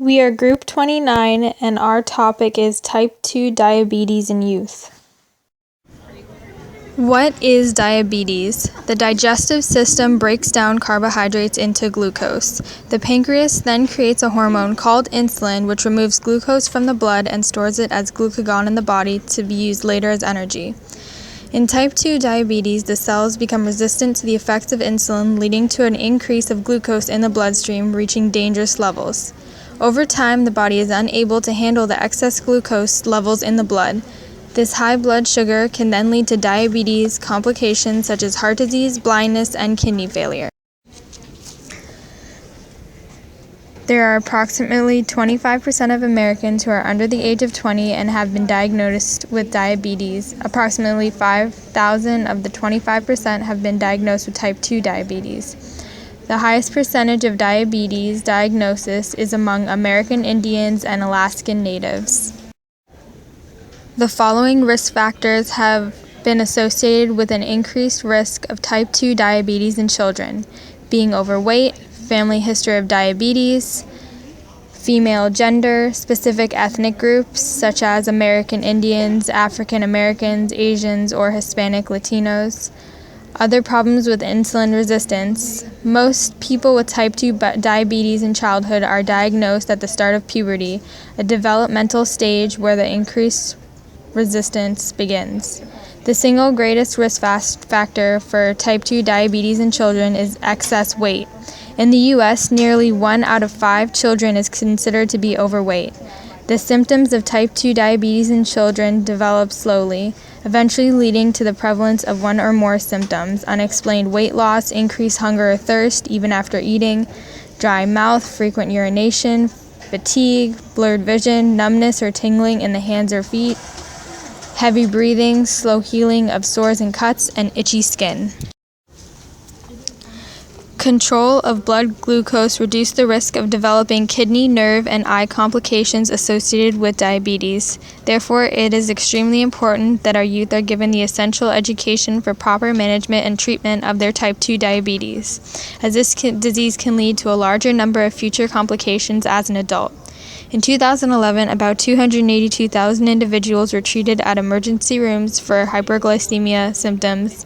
We are Group 29 and our topic is Type 2 Diabetes in Youth. What is diabetes? The digestive system breaks down carbohydrates into glucose. The pancreas then creates a hormone called insulin, which removes glucose from the blood and stores it as glucagon in the body to be used later as energy. In type 2 diabetes, the cells become resistant to the effects of insulin, leading to an increase of glucose in the bloodstream, reaching dangerous levels. Over time, the body is unable to handle the excess glucose levels in the blood. This high blood sugar can then lead to diabetes, complications such as heart disease, blindness, and kidney failure. There are approximately 25% of Americans who are under the age of 20 and have been diagnosed with diabetes. Approximately 5,000 of the 25% have been diagnosed with type 2 diabetes. The highest percentage of diabetes diagnosis is among American Indians and Alaskan Natives. The following risk factors have been associated with an increased risk of type 2 diabetes in children: being overweight, family history of diabetes, female gender, specific ethnic groups such as American Indians, African Americans, Asians, or Hispanic Latinos. Other problems with insulin resistance. Most people with type 2 diabetes in childhood are diagnosed at the start of puberty, a developmental stage where the increased resistance begins. The single greatest risk factor for type 2 diabetes in children is excess weight. In the U.S., nearly 1 out of 5 children is considered to be overweight. The symptoms of type 2 diabetes in children develop slowly, eventually leading to the prevalence of one or more symptoms: unexplained weight loss, increased hunger or thirst even after eating, dry mouth, frequent urination, fatigue, blurred vision, numbness or tingling in the hands or feet, heavy breathing, slow healing of sores and cuts, and itchy skin. Control of blood glucose reduces the risk of developing kidney, nerve, and eye complications associated with diabetes. Therefore, it is extremely important that our youth are given the essential education for proper management and treatment of their type 2 diabetes, as this disease can lead to a larger number of future complications as an adult. In 2011, about 282,000 individuals were treated at emergency rooms for hyperglycemia symptoms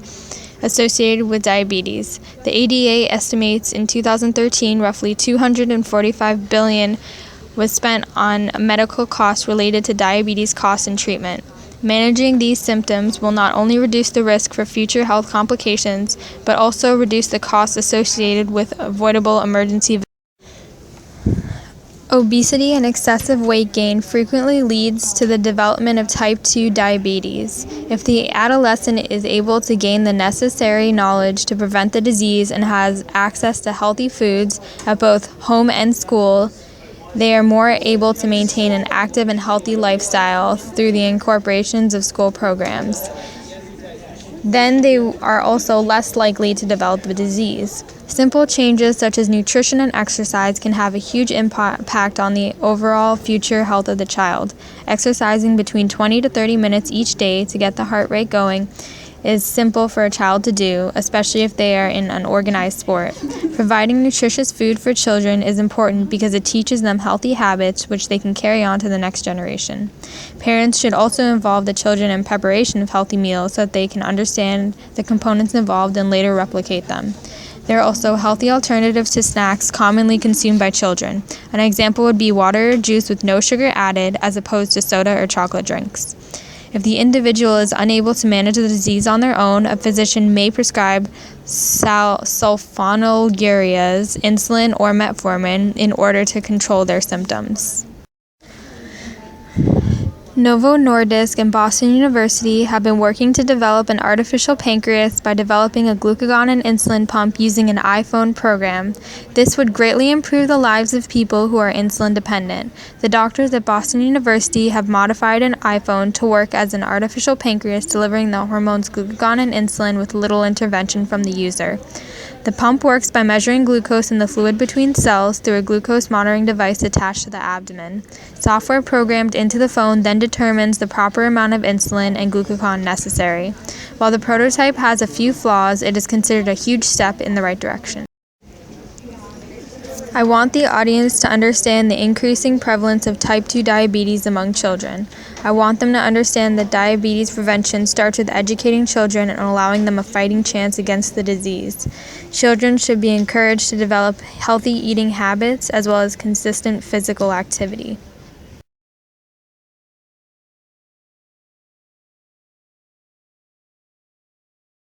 associated with diabetes. The ADA estimates in 2013 roughly $245 billion was spent on medical costs related to diabetes costs and treatment. Managing these symptoms will not only reduce the risk for future health complications, but also reduce the costs associated with avoidable emergency visits. Obesity and excessive weight gain frequently leads to the development of type 2 diabetes. If the adolescent is able to gain the necessary knowledge to prevent the disease and has access to healthy foods at both home and school, they are more able to maintain an active and healthy lifestyle through the incorporations of school programs. Then they are also less likely to develop the disease. Simple changes such as nutrition and exercise can have a huge impact on the overall future health of the child. Exercising between 20 to 30 minutes each day to get the heart rate going is simple for a child to do, especially if they are in an organized sport. Providing nutritious food for children is important because it teaches them healthy habits which they can carry on to the next generation. Parents should also involve the children in preparation of healthy meals so that they can understand the components involved and later replicate them. There are also healthy alternatives to snacks commonly consumed by children. An example would be water or juice with no sugar added as opposed to soda or chocolate drinks. If the individual is unable to manage the disease on their own, a physician may prescribe sulfonylureas, insulin, or metformin in order to control their symptoms. Novo Nordisk and Boston University have been working to develop an artificial pancreas by developing a glucagon and insulin pump using an iPhone program. This would greatly improve the lives of people who are insulin dependent. The doctors at Boston University have modified an iPhone to work as an artificial pancreas, delivering the hormones glucagon and insulin with little intervention from the user. The pump works by measuring glucose in the fluid between cells through a glucose monitoring device attached to the abdomen. Software programmed into the phone then determines the proper amount of insulin and glucagon necessary. While the prototype has a few flaws, it is considered a huge step in the right direction. I want the audience to understand the increasing prevalence of type 2 diabetes among children. I want them to understand that diabetes prevention starts with educating children and allowing them a fighting chance against the disease. Children should be encouraged to develop healthy eating habits as well as consistent physical activity.